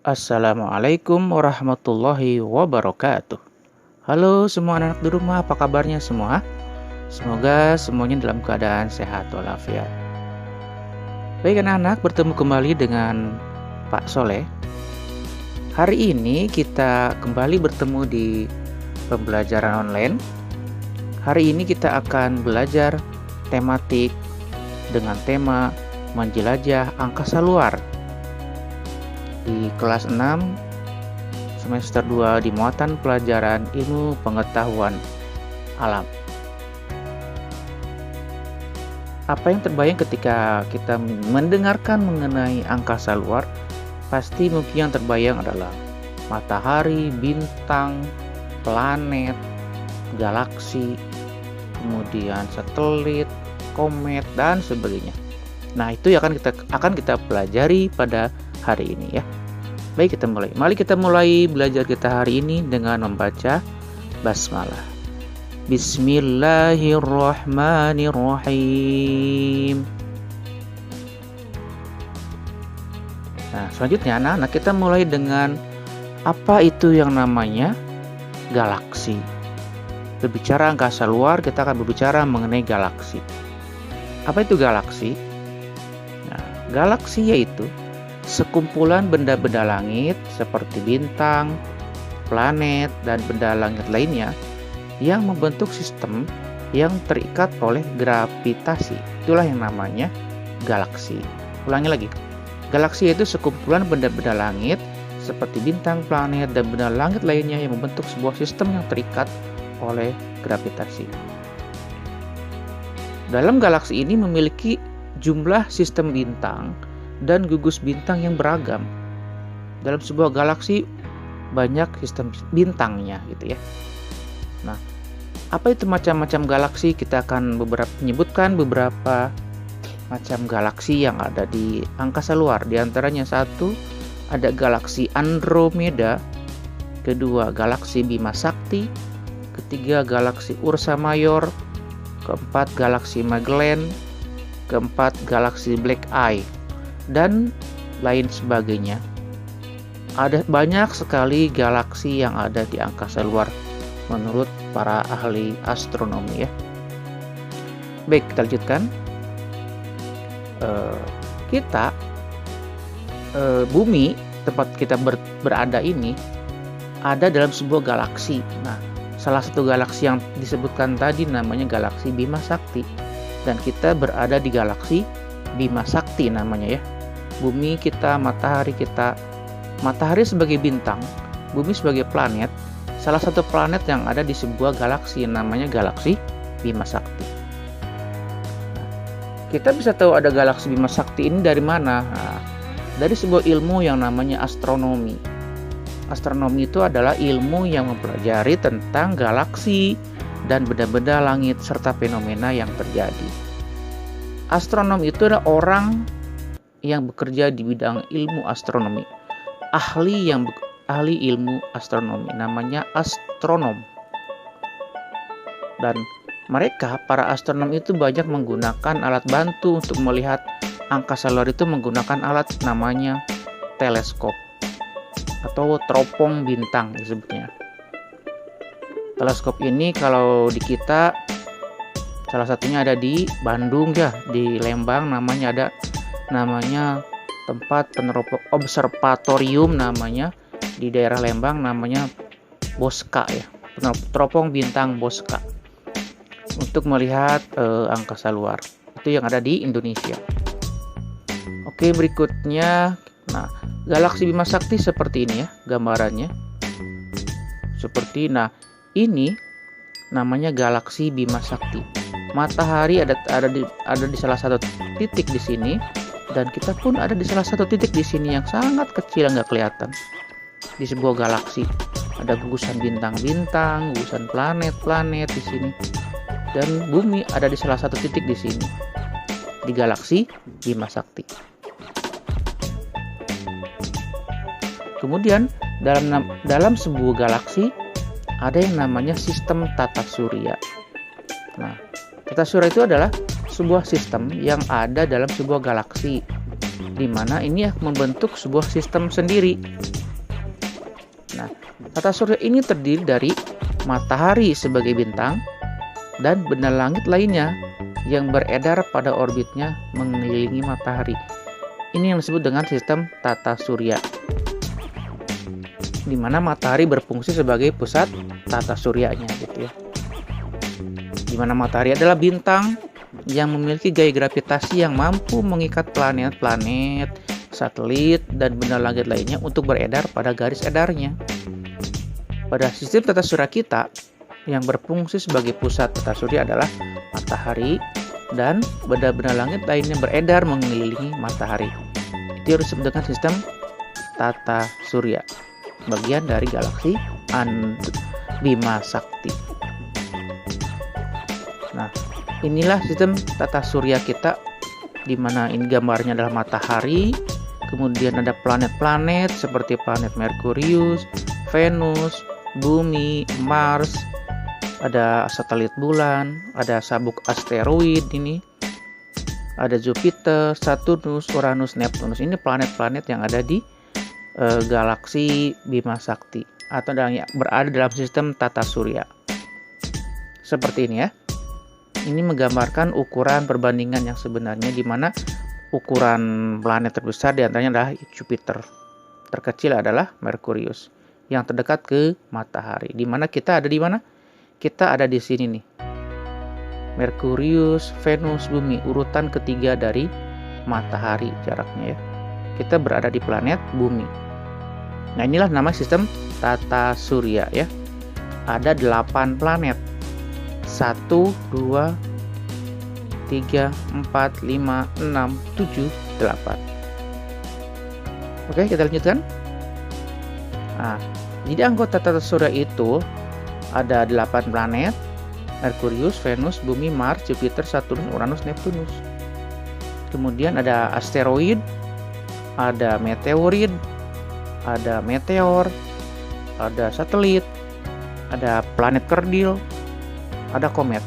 Assalamualaikum warahmatullahi wabarakatuh. Halo semua anak di rumah, apa kabarnya semua? Semoga semuanya dalam keadaan sehat walafiat. Baik anak-anak, bertemu kembali dengan Pak Soleh. Hari ini kita kembali bertemu di pembelajaran online. Hari ini kita akan belajar tematik dengan tema menjelajah angkasa luar. Di kelas 6 semester 2 di muatan pelajaran ilmu pengetahuan alam. Apa yang terbayang ketika kita mendengarkan mengenai angkasa luar? Pasti mungkin yang terbayang adalah matahari, bintang, planet, galaksi, kemudian satelit, komet, dan sebagainya. Nah, itu akan kita pelajari pada hari ini ya. Baik, kita mulai. Mari kita mulai belajar kita hari ini dengan membaca basmalah. Bismillahirrahmanirrahim. Nah, selanjutnya anak-anak kita mulai dengan apa itu yang namanya galaksi. Berbicara angkasa luar, kita akan berbicara mengenai galaksi. Apa itu galaksi? Nah, galaksi yaitu sekumpulan benda-benda langit seperti bintang, planet, dan benda langit lainnya yang membentuk sistem yang terikat oleh gravitasi. Itulah yang namanya galaksi. Ulangi lagi. Galaksi itu sekumpulan benda-benda langit seperti bintang, planet, dan benda langit lainnya yang membentuk sebuah sistem yang terikat oleh gravitasi. Dalam galaksi ini memiliki jumlah sistem bintang dan gugus bintang yang beragam. Dalam sebuah galaksi banyak sistem bintangnya gitu ya. Nah, apa itu macam-macam galaksi? Kita akan menyebutkan beberapa macam galaksi yang ada di angkasa luar. Di antaranya satu, ada galaksi Andromeda, kedua galaksi Bima Sakti, ketiga galaksi Ursa Major, keempat galaksi Magellan, keempat galaksi Black Eye, dan lain sebagainya. Ada banyak sekali galaksi yang ada di angkasa luar menurut para ahli astronomi ya. Baik, kita lanjutkan. Bumi tempat kita berada ini ada dalam sebuah galaksi. Nah, salah satu galaksi yang disebutkan tadi namanya galaksi Bima Sakti, dan kita berada di galaksi Bima Sakti namanya ya. Bumi kita, matahari sebagai bintang, bumi sebagai planet, salah satu planet yang ada di sebuah galaksi namanya galaksi Bima Sakti. Kita bisa tahu ada galaksi Bima Sakti ini dari mana? Nah, dari sebuah ilmu yang namanya astronomi. Astronomi itu adalah ilmu yang mempelajari tentang galaksi dan benda-benda langit serta fenomena yang terjadi. Astronom itu adalah orang yang bekerja di bidang ilmu astronomi, ahli ilmu astronomi, namanya astronom. Dan mereka, para astronom itu banyak menggunakan alat bantu untuk melihat angkasa luar itu menggunakan alat namanya teleskop atau teropong bintang disebutnya. Teleskop ini kalau di kita salah satunya ada di Bandung ya, di Lembang namanya tempat peneropong observatorium namanya di daerah Lembang namanya Boska ya, teropong bintang Boska untuk melihat angkasa luar. Itu yang ada di Indonesia. Oke, berikutnya, nah galaksi Bima Sakti seperti ini ya gambarannya. Ini namanya galaksi Bima Sakti. Matahari ada di salah satu titik di sini, dan kita pun ada di salah satu titik di sini yang sangat kecil, nggak kelihatan. Di sebuah galaksi ada gugusan bintang-bintang, gugusan planet-planet di sini, dan bumi ada di salah satu titik di sini, di galaksi Bima Sakti. Kemudian dalam sebuah galaksi ada yang namanya sistem tata surya. Nah, tata surya itu adalah sebuah sistem yang ada dalam sebuah galaksi. di mana ini membentuk sebuah sistem sendiri. Nah, tata surya ini terdiri dari matahari sebagai bintang dan benda langit lainnya yang beredar pada orbitnya mengelilingi matahari. Ini yang disebut dengan sistem tata surya, di mana matahari berfungsi sebagai pusat tata suryanya gitu ya. Di mana matahari adalah bintang yang memiliki gaya gravitasi yang mampu mengikat planet-planet, satelit, dan benda langit lainnya untuk beredar pada garis edarnya. Pada sistem tata surya kita, yang berfungsi sebagai pusat tata surya adalah matahari dan benda-benda langit lainnya beredar mengelilingi matahari. Itu yang disebut dengan sistem tata surya, bagian dari galaksi Bima Sakti. Nah, inilah sistem tata surya kita, di mana ini gambarnya adalah matahari, kemudian ada planet-planet seperti planet Merkurius, Venus, Bumi, Mars, ada satelit bulan, ada sabuk asteroid ini, ada Jupiter, Saturnus, Uranus, Neptunus. Ini planet-planet yang ada di galaksi Bima Sakti atau yang berada dalam sistem tata surya. Seperti ini ya. Ini menggambarkan ukuran perbandingan yang sebenarnya, di mana ukuran planet terbesar diantaranya adalah Jupiter, terkecil adalah Merkurius, yang terdekat ke matahari. Di mana kita ada di mana? Kita ada di sini nih. Merkurius, Venus, Bumi, urutan ketiga dari matahari jaraknya ya. Kita berada di planet Bumi. Nah, inilah nama sistem tata surya ya. Ada 8 planet. 1, 2, 3, 4, 5, 6, 7, 8. Oke, kita lanjutkan. Nah, jadi anggota tata surya itu ada 8 planet: Merkurius, Venus, Bumi, Mars, Jupiter, Saturnus, Uranus, Neptunus. Kemudian ada asteroid, ada meteorit, ada meteor, ada satelit, ada planet kerdil, ada komet.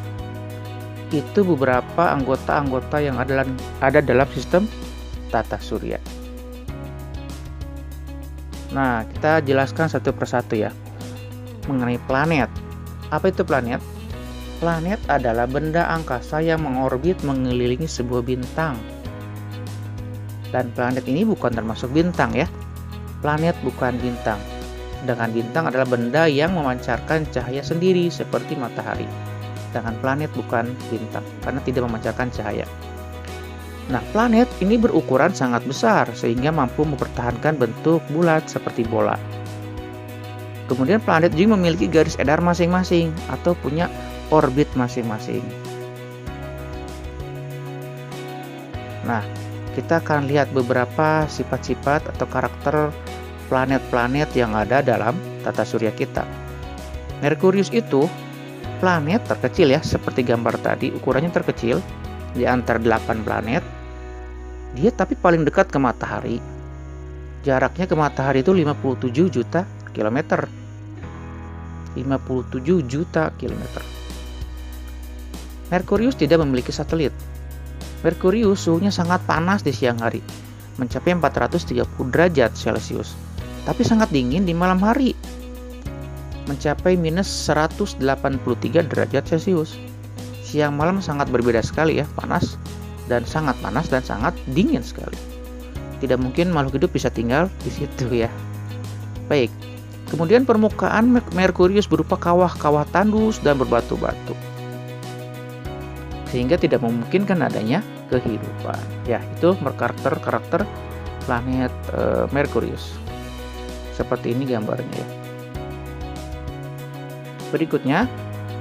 Itu beberapa anggota-anggota yang ada dalam sistem tata surya. Nah, kita jelaskan satu persatu ya mengenai planet. Apa itu planet? Planet adalah benda angkasa yang mengorbit mengelilingi sebuah bintang. Dan planet ini bukan termasuk bintang ya. Planet bukan bintang. Sedangkan bintang adalah benda yang memancarkan cahaya sendiri seperti matahari. Sedangkan planet bukan bintang karena tidak memancarkan cahaya. Nah, planet ini berukuran sangat besar sehingga mampu mempertahankan bentuk bulat seperti bola. Kemudian planet juga memiliki garis edar masing-masing atau punya orbit masing-masing. Nah, kita akan lihat beberapa sifat-sifat atau karakter planet-planet yang ada dalam tata surya kita. Merkurius itu planet terkecil ya, seperti gambar tadi, ukurannya terkecil di antara 8 planet. Dia tapi paling dekat ke matahari. Jaraknya ke matahari itu 57 juta kilometer. 57 juta kilometer. Merkurius tidak memiliki satelit. Merkurius suhunya sangat panas di siang hari, mencapai 430 derajat Celcius, tapi sangat dingin di malam hari, mencapai minus 183 derajat Celcius. Siang malam sangat berbeda sekali ya, panas dan sangat dingin sekali. Tidak mungkin makhluk hidup bisa tinggal di situ ya. Baik. Kemudian permukaan Merkurius berupa kawah-kawah tandus dan berbatu-batu, sehingga tidak memungkinkan adanya kehidupan. Ya, itu karakter planet Merkurius. Seperti ini gambarnya ya. Berikutnya,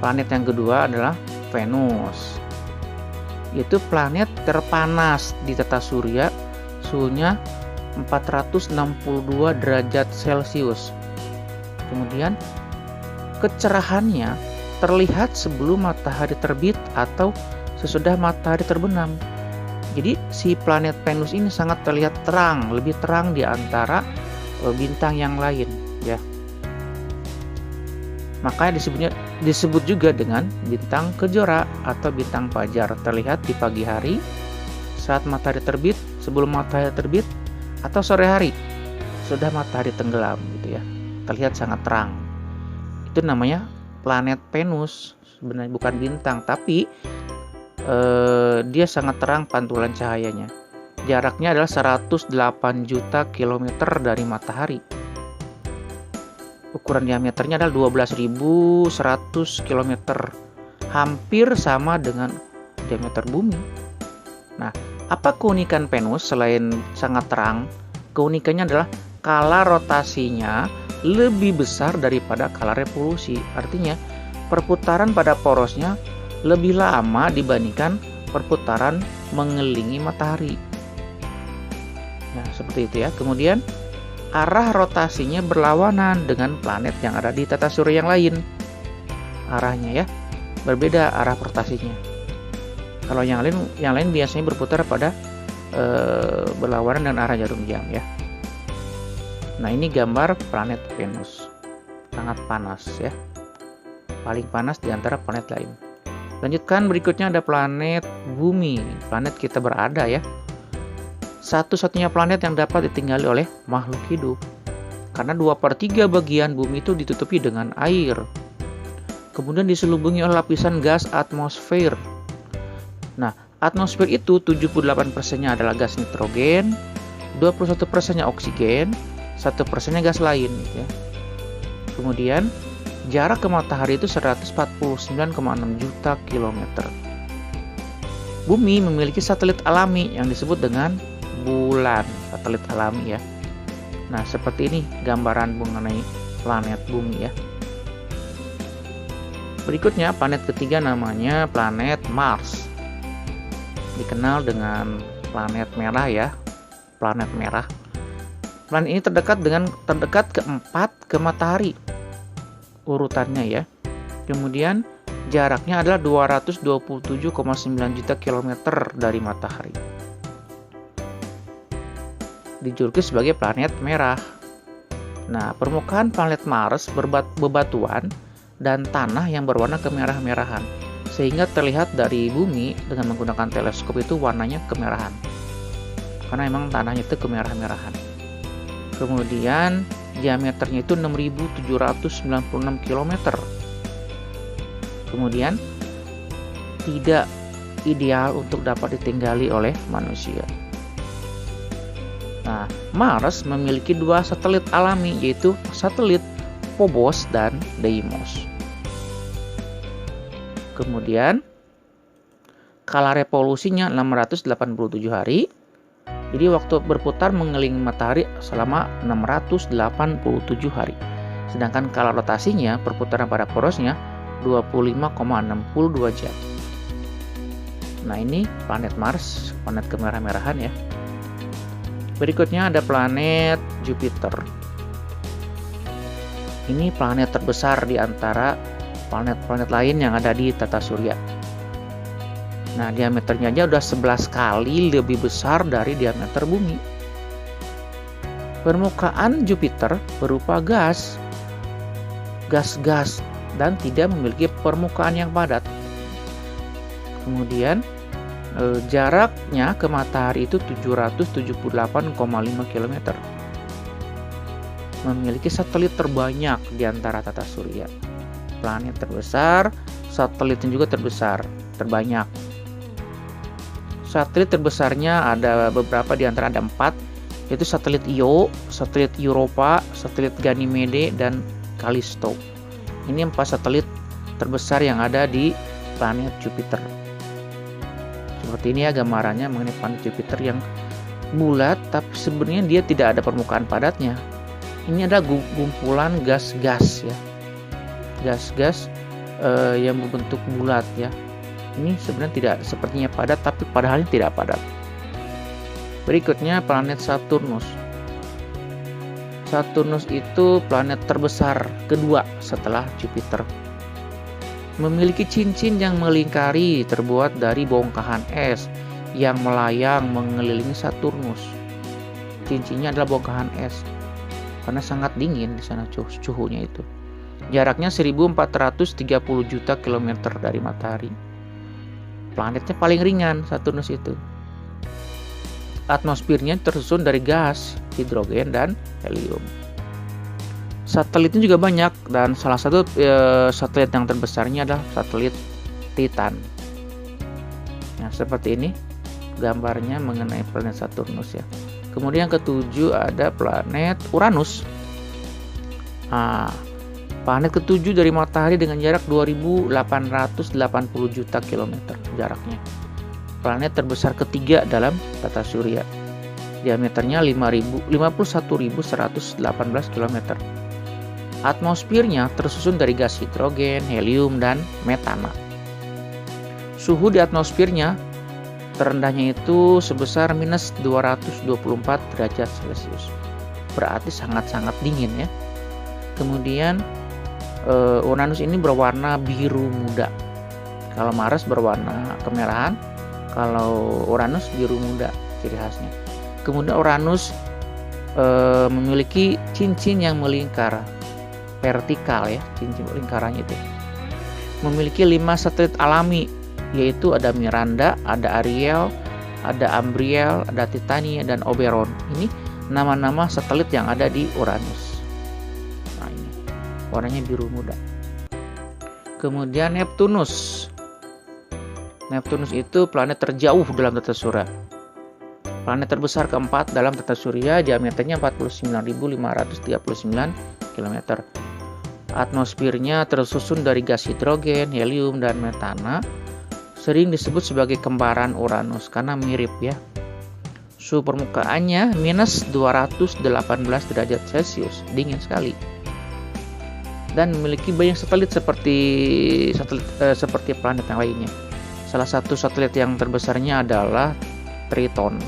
planet yang kedua adalah Venus. Itu planet terpanas di tata surya, suhunya 462 derajat Celcius. Kemudian kecerahannya terlihat sebelum matahari terbit atau sesudah matahari terbenam. Jadi si planet Venus ini sangat terlihat terang, lebih terang di antara bintang yang lain ya. Makanya disebut juga dengan bintang kejora atau bintang fajar, terlihat di pagi hari saat matahari terbit, sebelum matahari terbit, atau sore hari sudah matahari tenggelam gitu ya. Terlihat sangat terang. Itu namanya planet Venus. Sebenarnya bukan bintang, tapi dia sangat terang pantulan cahayanya. Jaraknya adalah 108 juta kilometer dari matahari. Ukuran diameternya adalah 12.100 km, hampir sama dengan diameter bumi. Nah, apa keunikan Venus selain sangat terang? Keunikannya adalah skala rotasinya lebih besar daripada skala revolusi. Artinya, perputaran pada porosnya lebih lama dibandingkan perputaran mengelilingi matahari. Nah, seperti itu ya. Kemudian, arah rotasinya berlawanan dengan planet yang ada di tata surya yang lain. Arahnya ya, berbeda arah rotasinya. Kalau yang lain biasanya berputar pada berlawanan dengan arah jarum jam ya. Nah, ini gambar planet Venus. Sangat panas ya. Paling panas di antara planet lain. Lanjutkan, berikutnya ada planet Bumi. Planet kita berada ya. Satu-satunya planet yang dapat ditinggali oleh makhluk hidup. Karena 2/3 bagian bumi itu ditutupi dengan air. Kemudian diselubungi oleh lapisan gas atmosfer. Nah, atmosfer itu 78%-nya adalah gas nitrogen, 21%-nya oksigen, 1%-nya gas lain gitu ya. Kemudian jarak ke matahari itu 149,6 juta kilometer. Bumi memiliki satelit alami yang disebut dengan bulan, satelit alami ya. Nah, seperti ini gambaran mengenai planet Bumi ya. Berikutnya planet ketiga namanya planet Mars. Dikenal dengan planet merah ya. Planet merah. Planet ini terdekat keempat ke matahari. Urutannya ya. Kemudian jaraknya adalah 227,9 juta kilometer dari matahari. Dijuluki sebagai planet merah. Nah, permukaan planet Mars bebatuan dan tanah yang berwarna kemerah-merahan, sehingga terlihat dari bumi dengan menggunakan teleskop itu warnanya kemerahan. Karena memang tanahnya itu kemerah-merahan. Kemudian diameternya itu 6.796 km. Kemudian tidak ideal untuk dapat ditinggali oleh manusia. Nah, Mars memiliki 2 satelit alami, yaitu satelit Phobos dan Deimos. Kemudian, skala revolusinya 687 hari. Jadi waktu berputar mengelilingi matahari selama 687 hari. Sedangkan skala rotasinya, perputaran pada porosnya 25,62 jam. Nah, ini planet Mars, planet kemerah-merahan ya. Berikutnya ada planet Jupiter. Ini planet terbesar di antara planet-planet lain yang ada di tata surya. Nah, diameternya aja udah 11 kali lebih besar dari diameter bumi. Permukaan Jupiter berupa gas, dan tidak memiliki permukaan yang padat. Kemudian jaraknya ke matahari itu 778,5 km. Memiliki satelit terbanyak di antara tata surya. Planet terbesar, satelitnya juga terbanyak. Satelit terbesarnya ada beberapa, di antara ada 4, yaitu satelit Io, satelit Europa, satelit Ganymede, dan Callisto. Ini 4 satelit terbesar yang ada di planet Jupiter. Seperti ini ya gambarannya mengenai planet Jupiter yang bulat, tapi sebenarnya dia tidak ada permukaan padatnya. Ini ada gumpulan gas-gas ya, gas-gas yang berbentuk bulat ya. Ini sebenarnya tidak sepertinya padat, tapi padahalnya tidak padat. Berikutnya planet Saturnus. Saturnus itu planet terbesar kedua setelah Jupiter. Memiliki cincin yang melingkari terbuat dari bongkahan es yang melayang mengelilingi Saturnus. Cincinnya adalah bongkahan es karena sangat dingin di sana suhunya itu. Jaraknya 1430 juta kilometer dari matahari. Planetnya paling ringan Saturnus itu. atmosfernya tersusun dari gas, hidrogen, dan helium. Satelitnya juga banyak, dan salah satu satelit yang terbesarnya adalah satelit Titan. Nah, seperti ini gambarnya mengenai planet Saturnus ya. Kemudian yang ketujuh ada planet Uranus. Nah, planet ketujuh dari matahari dengan jarak 2880 juta kilometer jaraknya. Planet terbesar ketiga dalam tata surya. Diameternya 51.118 km. Atmosfernya tersusun dari gas hidrogen, helium, dan metana. Suhu di atmosfernya terendahnya itu sebesar minus 224 derajat Celcius. Berarti sangat-sangat dingin ya. Kemudian Uranus ini berwarna biru muda. Kalau Mars berwarna kemerahan, kalau Uranus biru muda ciri khasnya. Kemudian Uranus memiliki cincin yang melingkar vertikal ya, cincin lingkarannya itu. Memiliki 5 satelit alami, yaitu ada Miranda, ada Ariel, ada Umbriel, ada Titania, dan Oberon. Ini nama-nama satelit yang ada di Uranus. Nah, ini warnanya biru muda. Kemudian Neptunus. Neptunus itu planet terjauh dalam tata surya. Planet terbesar keempat dalam tata surya, diameternya 49.539 km. Atmosfernya tersusun dari gas hidrogen, helium, dan metana. Sering disebut sebagai kembaran Uranus karena mirip ya. Suhu permukaannya minus 218 derajat Celcius, dingin sekali. Dan memiliki banyak satelit seperti planet yang lainnya. Salah satu satelit yang terbesarnya adalah Triton.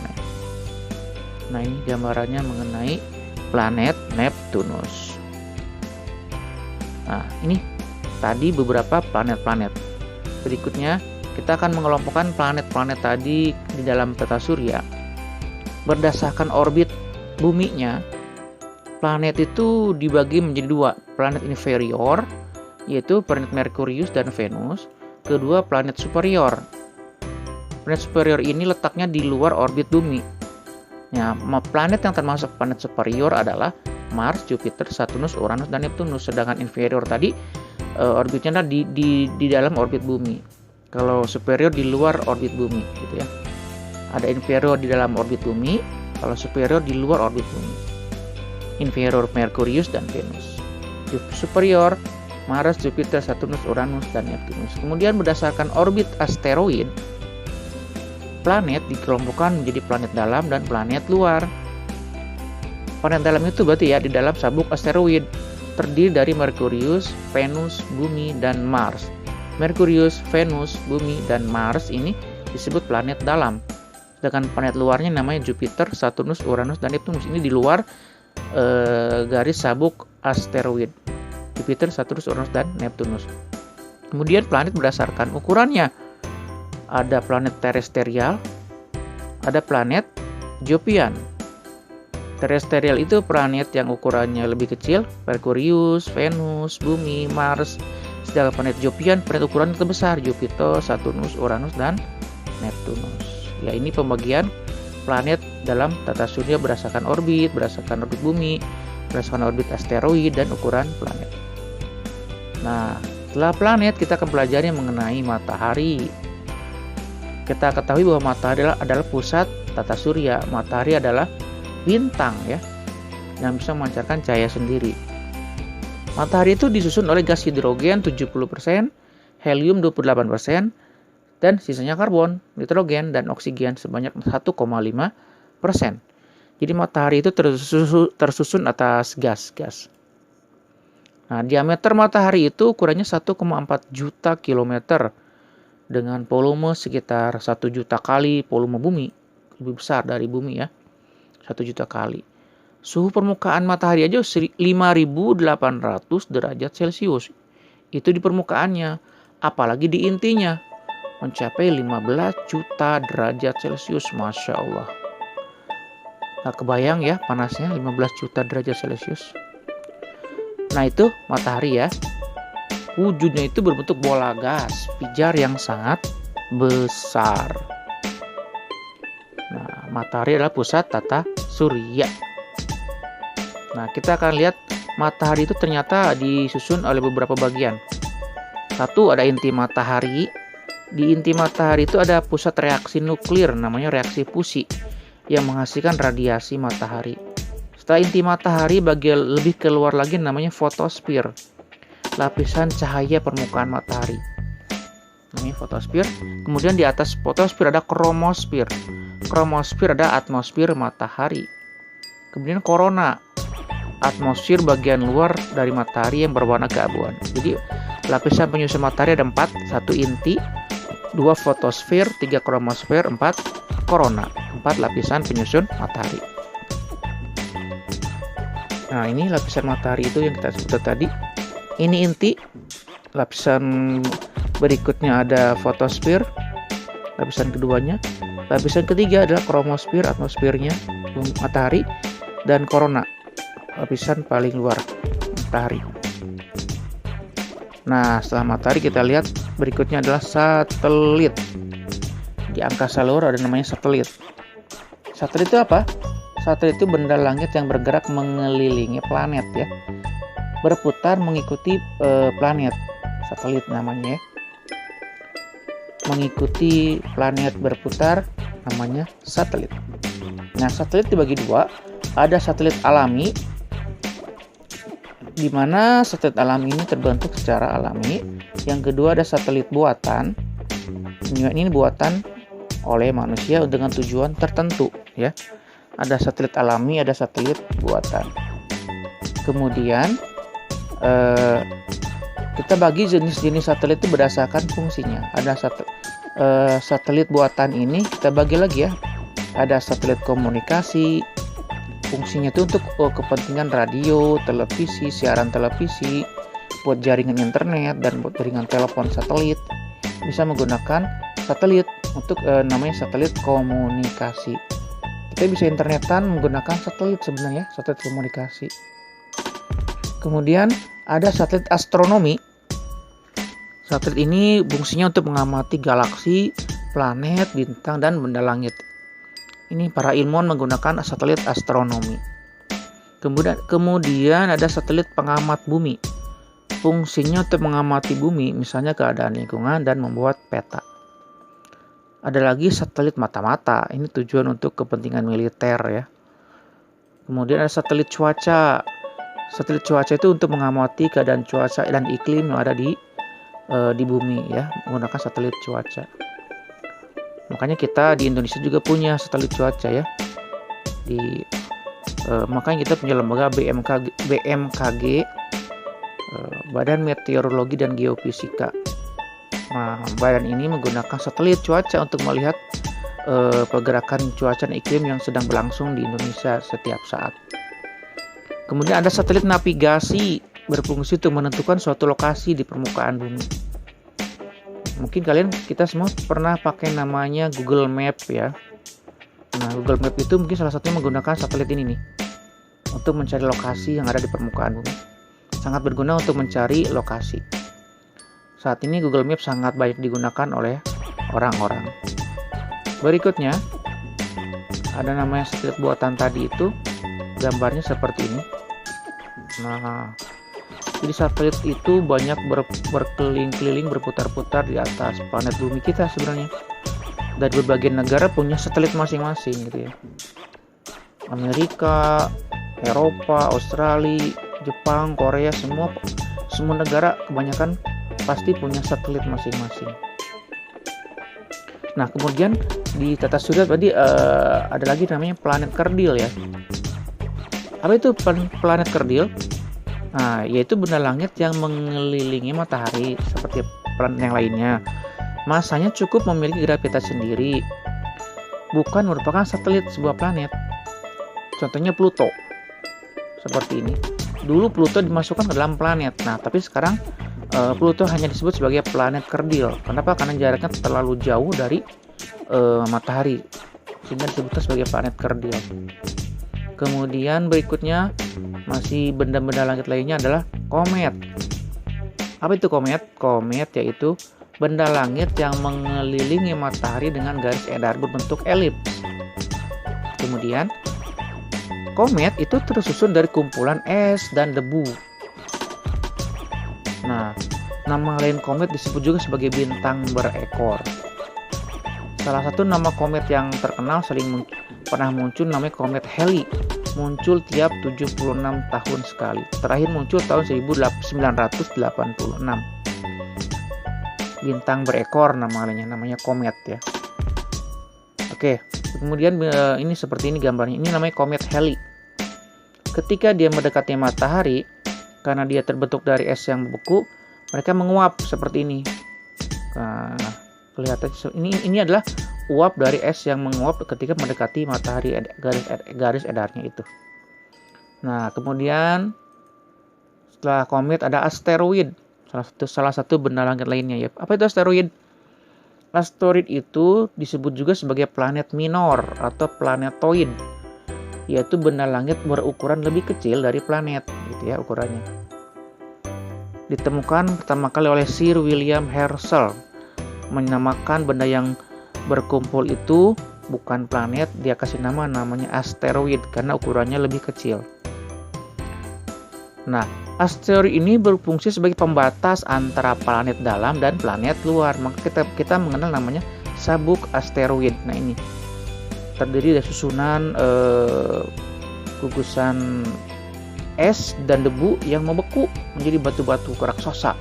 Nah, ini gambarannya mengenai planet Neptunus. Nah, ini tadi beberapa planet-planet. Berikutnya, kita akan mengelompokkan planet-planet tadi di dalam tata surya. Berdasarkan orbit buminya, planet itu dibagi menjadi 2. Planet inferior, yaitu planet Merkurius dan Venus. Kedua, planet superior. Planet superior ini letaknya di luar orbit bumi. Nah, planet yang termasuk planet superior adalah Mars, Jupiter, Saturnus, Uranus, dan Neptunus. Sedangkan inferior tadi orbitnya di dalam orbit bumi. Kalau superior di luar orbit bumi, gitu ya. Ada inferior di dalam orbit bumi, kalau superior di luar orbit bumi. Inferior Merkurius dan Venus. Superior Mars, Jupiter, Saturnus, Uranus, dan Neptunus. Kemudian berdasarkan orbit asteroid, planet dikelompokkan menjadi planet dalam dan planet luar. Planet dalam itu berarti ya di dalam sabuk asteroid, terdiri dari Merkurius, Venus, Bumi, dan Mars. Merkurius, Venus, Bumi, dan Mars ini disebut planet dalam. Sedangkan planet luarnya namanya Jupiter, Saturnus, Uranus, dan Neptunus. Ini di luar garis sabuk asteroid. Jupiter, Saturnus, Uranus, dan Neptunus. Kemudian planet berdasarkan ukurannya. Ada planet terestrial, ada planet Jovian. Terestrial itu planet yang ukurannya lebih kecil, Merkurius, Venus, Bumi, Mars. Sedangkan planet Jovian, planet ukuran terbesar, Jupiter, Saturnus, Uranus, dan Neptunus. Ya, ini pembagian planet dalam tata surya berdasarkan orbit bumi, berdasarkan orbit asteroid, dan ukuran planet. Nah, setelah planet kita akan pelajari mengenai matahari. Kita ketahui bahwa matahari adalah pusat tata surya. Matahari adalah bintang ya, yang bisa memancarkan cahaya sendiri. Matahari itu disusun oleh gas hidrogen 70%, helium 28%, dan sisanya karbon, nitrogen, dan oksigen sebanyak 1,5%. Jadi matahari itu tersusun atas gas-gas. Nah, diameter matahari itu ukurannya 1,4 juta kilometer dengan volume sekitar 1 juta kali volume bumi. Lebih besar dari bumi ya, 1 juta kali. Suhu permukaan matahari aja 5.800 derajat Celcius. Itu di permukaannya, apalagi di intinya mencapai 15 juta derajat Celcius. Masya Allah. Gak kebayang ya panasnya 15 juta derajat Celcius. Nah, itu matahari ya. Wujudnya itu berbentuk bola gas pijar yang sangat besar. Nah, Matahari adalah pusat tata surya. Nah, kita akan lihat matahari itu ternyata disusun oleh beberapa bagian. Satu, ada inti matahari. Di inti matahari itu ada pusat reaksi nuklir, namanya reaksi fusi, yang menghasilkan radiasi matahari. Setelah inti matahari, bagian lebih keluar lagi namanya fotosfer, lapisan cahaya permukaan matahari. Namanya fotosfer. Kemudian di atas fotosfer ada kromosfer. Kromosfer ada atmosfer matahari. Kemudian korona, atmosfer bagian luar dari matahari yang berwarna keabuan. Jadi lapisan penyusun matahari ada 4, 1 inti, 2 fotosfer, 3 kromosfer, 4 korona, 4 lapisan penyusun matahari. Nah, ini lapisan matahari itu yang kita sebut tadi. Ini inti. Lapisan berikutnya ada fotosfer, lapisan keduanya. Lapisan ketiga adalah kromosfer, atmosfernya matahari, dan korona, lapisan paling luar matahari. Nah, setelah matahari kita lihat berikutnya adalah satelit. Di angkasa luar ada namanya satelit. Satelit itu apa? Satelit itu benda langit yang bergerak mengelilingi planet ya. Berputar mengikuti planet. Satelit namanya ya. Mengikuti planet berputar namanya satelit. Nah, satelit dibagi dua. Ada satelit alami, di mana satelit alami ini terbentuk secara alami. Yang kedua ada satelit buatan. Ini buatan oleh manusia dengan tujuan tertentu ya. Ada satelit alami, ada satelit buatan. Kemudian kita bagi jenis-jenis satelit itu berdasarkan fungsinya. Ada satelit buatan ini kita bagi lagi ya. Ada satelit komunikasi, fungsinya itu untuk kepentingan radio, televisi, siaran televisi, buat jaringan internet, dan buat jaringan telepon satelit. Bisa menggunakan satelit untuk namanya satelit komunikasi. Kita bisa internetan menggunakan satelit sebenarnya, satelit komunikasi. Kemudian ada satelit astronomi. Satelit ini fungsinya untuk mengamati galaksi, planet, bintang, dan benda langit. Ini para ilmuwan menggunakan satelit astronomi. Kemudian ada satelit pengamat bumi. Fungsinya untuk mengamati bumi, misalnya keadaan lingkungan dan membuat peta. Ada lagi satelit mata-mata. Ini tujuan untuk kepentingan militer ya. Kemudian ada satelit cuaca. Satelit cuaca itu untuk mengamati keadaan cuaca dan iklim yang ada di bumi ya, menggunakan satelit cuaca. Makanya kita di Indonesia juga punya satelit cuaca ya. Makanya kita punya lembaga BMKG, Badan Meteorologi dan Geofisika. Nah, badan ini menggunakan satelit cuaca untuk melihat pergerakan cuaca dan iklim yang sedang berlangsung di Indonesia setiap saat. Kemudian ada satelit navigasi, berfungsi untuk menentukan suatu lokasi di permukaan bumi. Mungkin kita semua pernah pakai namanya Google Map ya. Nah, Google Map itu mungkin salah satunya menggunakan satelit ini nih untuk mencari lokasi yang ada di permukaan bumi. Sangat berguna untuk mencari lokasi. Saat ini Google Map sangat banyak digunakan oleh orang-orang. Berikutnya ada namanya satelit buatan tadi itu, gambarnya seperti ini. Nah, jadi satelit itu banyak berkeliling-keliling, berputar-putar di atas planet bumi kita sebenarnya. Dan berbagai negara punya satelit masing-masing gitu ya. Amerika, Eropa, Australia, Jepang, Korea, semua negara kebanyakan pasti punya satelit masing-masing. Nah, kemudian di tata surya tadi ada lagi namanya planet kerdil ya. Apa itu planet kerdil? Nah, yaitu benda langit yang mengelilingi matahari seperti planet yang lainnya. Masanya cukup memiliki gravitasi sendiri. Bukan merupakan satelit sebuah planet. Contohnya Pluto. Seperti ini. Dulu Pluto dimasukkan ke dalam planet. Nah, tapi sekarang Pluto hanya disebut sebagai planet kerdil. Kenapa? Karena jaraknya terlalu jauh dari matahari. Sehingga disebutnya sebagai planet kerdil. Kemudian berikutnya masih benda-benda langit lainnya adalah komet. Apa itu komet? Komet yaitu benda langit yang mengelilingi matahari dengan garis edar berbentuk elips. Kemudian komet itu tersusun dari kumpulan es dan debu. Nah, nama lain komet disebut juga sebagai bintang berekor. Salah satu nama komet yang terkenal pernah muncul namanya komet Halley. Muncul tiap 76 tahun sekali. Terakhir muncul tahun 1986. Bintang berekor namanya komet ya. Oke, kemudian ini seperti ini gambarnya. Ini namanya komet Halley. Ketika dia mendekati matahari, karena dia terbentuk dari es yang membeku, mereka menguap seperti ini. Nah, kelihatan ini adalah uap dari es yang menguap ketika mendekati matahari, garis edarnya itu. Nah, kemudian setelah komet ada asteroid, salah satu benda langit lainnya ya. Apa itu asteroid? Asteroid itu disebut juga sebagai planet minor atau planetoid, yaitu benda langit berukuran lebih kecil dari planet, gitu ya ukurannya. Ditemukan pertama kali oleh Sir William Herschel, menamakan benda yang berkumpul itu bukan planet, dia kasih namanya asteroid karena ukurannya lebih kecil. Nah, asteroid ini berfungsi sebagai pembatas antara planet dalam dan planet luar. Maka kita mengenal namanya sabuk asteroid. Nah, ini terdiri dari susunan gugusan es dan debu yang membeku menjadi batu-batu raksasa.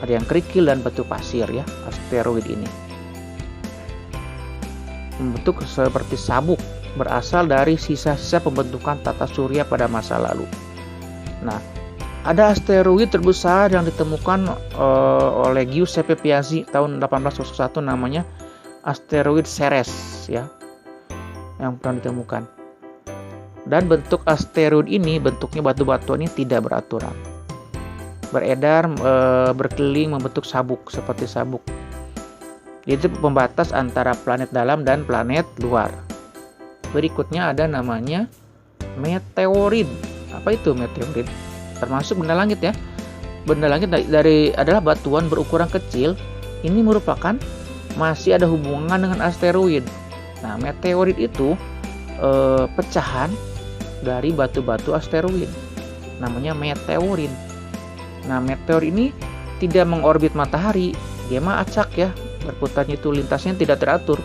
Ada yang kerikil dan batu pasir ya, asteroid ini. Membentuk seperti sabuk, berasal dari sisa-sisa pembentukan tata surya pada masa lalu. Nah, ada asteroid terbesar yang ditemukan oleh Giuseppe Piazzi tahun 1801 namanya asteroid Ceres ya, yang pernah ditemukan. Dan bentuk asteroid ini, bentuknya batu-batu ini tidak beraturan, beredar berkeliling membentuk sabuk seperti sabuk. Itu pembatas antara planet dalam dan planet luar. Berikutnya ada namanya meteorit. Apa itu meteorit? Termasuk benda langit ya. Benda langit adalah batuan berukuran kecil. Ini merupakan masih ada hubungan dengan asteroid. Nah, meteorit itu pecahan dari batu-batu asteroid. Namanya meteorit. Nah, meteor ini tidak mengorbit matahari. Dia mah acak ya. Berputarnya itu lintasnya tidak teratur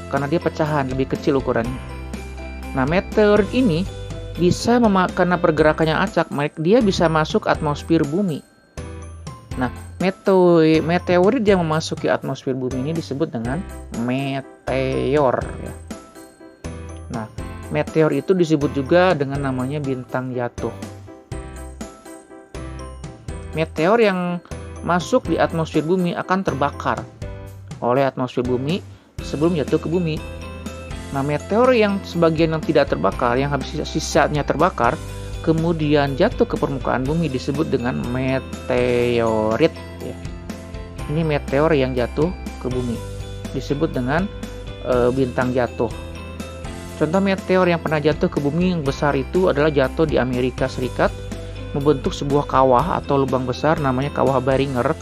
karena dia pecahan lebih kecil ukurannya. Nah, meteorit ini bisa karena pergerakannya acak, dia bisa masuk atmosfer bumi. Nah, meteorit yang memasuki atmosfer bumi ini disebut dengan meteor ya. Nah, meteor itu disebut juga dengan namanya bintang jatuh. Meteor yang masuk di atmosfer bumi akan terbakar oleh atmosfer bumi sebelum jatuh ke bumi. Nah, meteor yang sebagian yang tidak terbakar, yang habis sisanya terbakar, kemudian jatuh ke permukaan bumi disebut dengan meteorit. Ya. Ini meteor yang jatuh ke bumi disebut dengan bintang jatuh. Contoh meteor yang pernah jatuh ke bumi yang besar itu adalah jatuh di Amerika Serikat, membentuk sebuah kawah atau lubang besar namanya kawah Beringer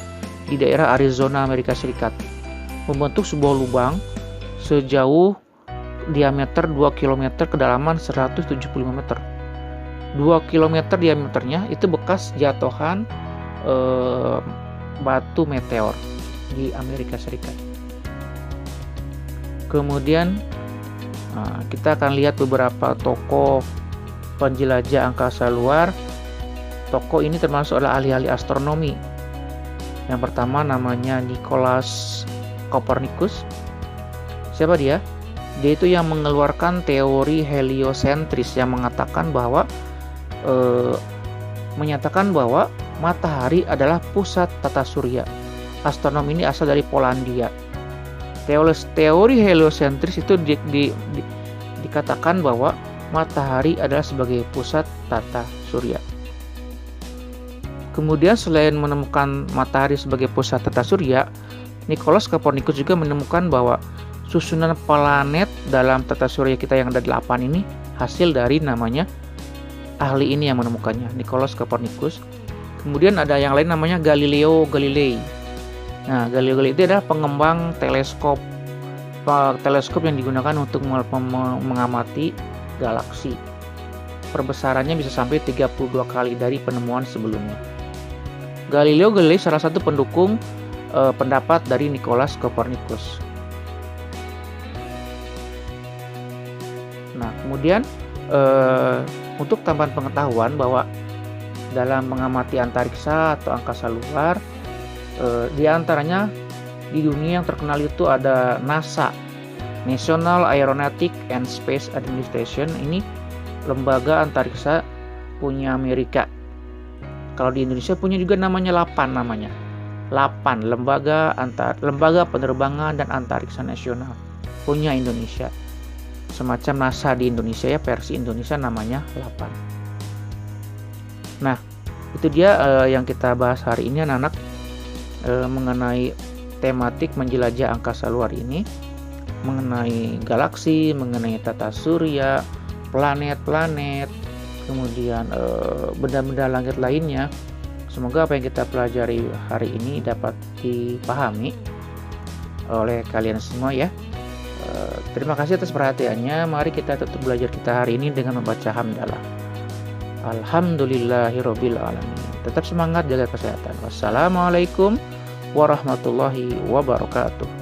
di daerah Arizona, Amerika Serikat. Membentuk sebuah lubang sejauh diameter 2 km, kedalaman 175 meter. 2 km diameternya itu bekas jatuhan batu meteor di Amerika Serikat. Kemudian kita akan lihat beberapa tokoh penjelajah angkasa luar. Tokoh ini termasuk adalah ahli-ahli astronomi. Yang pertama namanya Nicolaus Copernicus. Siapa dia? Dia itu yang mengeluarkan teori heliosentris yang mengatakan bahwa menyatakan bahwa matahari adalah pusat tata surya. Astronom ini asal dari Polandia. Teori heliosentris itu dikatakan bahwa matahari adalah sebagai pusat tata surya. Kemudian selain menemukan matahari sebagai pusat tata surya, Nicolaus Copernicus juga menemukan bahwa susunan planet dalam tata surya kita yang ada 8 ini hasil dari namanya ahli ini yang menemukannya, Nicolaus Copernicus. Kemudian ada yang lain namanya Galileo Galilei. Nah, Galileo Galilei itu adalah pengembang teleskop teleskop yang digunakan untuk mengamati galaksi. Perbesarannya bisa sampai 32 kali dari penemuan sebelumnya. Galileo Galilei salah satu pendukung pendapat dari Nicolaus Copernicus. Nah, kemudian untuk tambahan pengetahuan bahwa dalam mengamati antariksa atau angkasa luar, di antaranya di dunia yang terkenal itu ada NASA, National Aeronautic and Space Administration. Ini lembaga antariksa punya Amerika. Kalau di Indonesia punya juga namanya LAPAN LAPAN, Lembaga Penerbangan dan Antariksa Nasional, punya Indonesia. Semacam NASA di Indonesia ya, versi Indonesia namanya LAPAN. Nah, itu dia yang kita bahas hari ini anak-anak, mengenai tematik menjelajah angkasa luar ini, mengenai galaksi, mengenai tata surya, planet-planet, kemudian benda-benda langit lainnya. Semoga apa yang kita pelajari hari ini dapat dipahami oleh kalian semua ya. Terima kasih atas perhatiannya. Mari kita tutup belajar kita hari ini dengan membaca hamdalah. Alhamdulillahirabbil alamin. Tetap semangat, jaga kesehatan. Wassalamualaikum warahmatullahi wabarakatuh.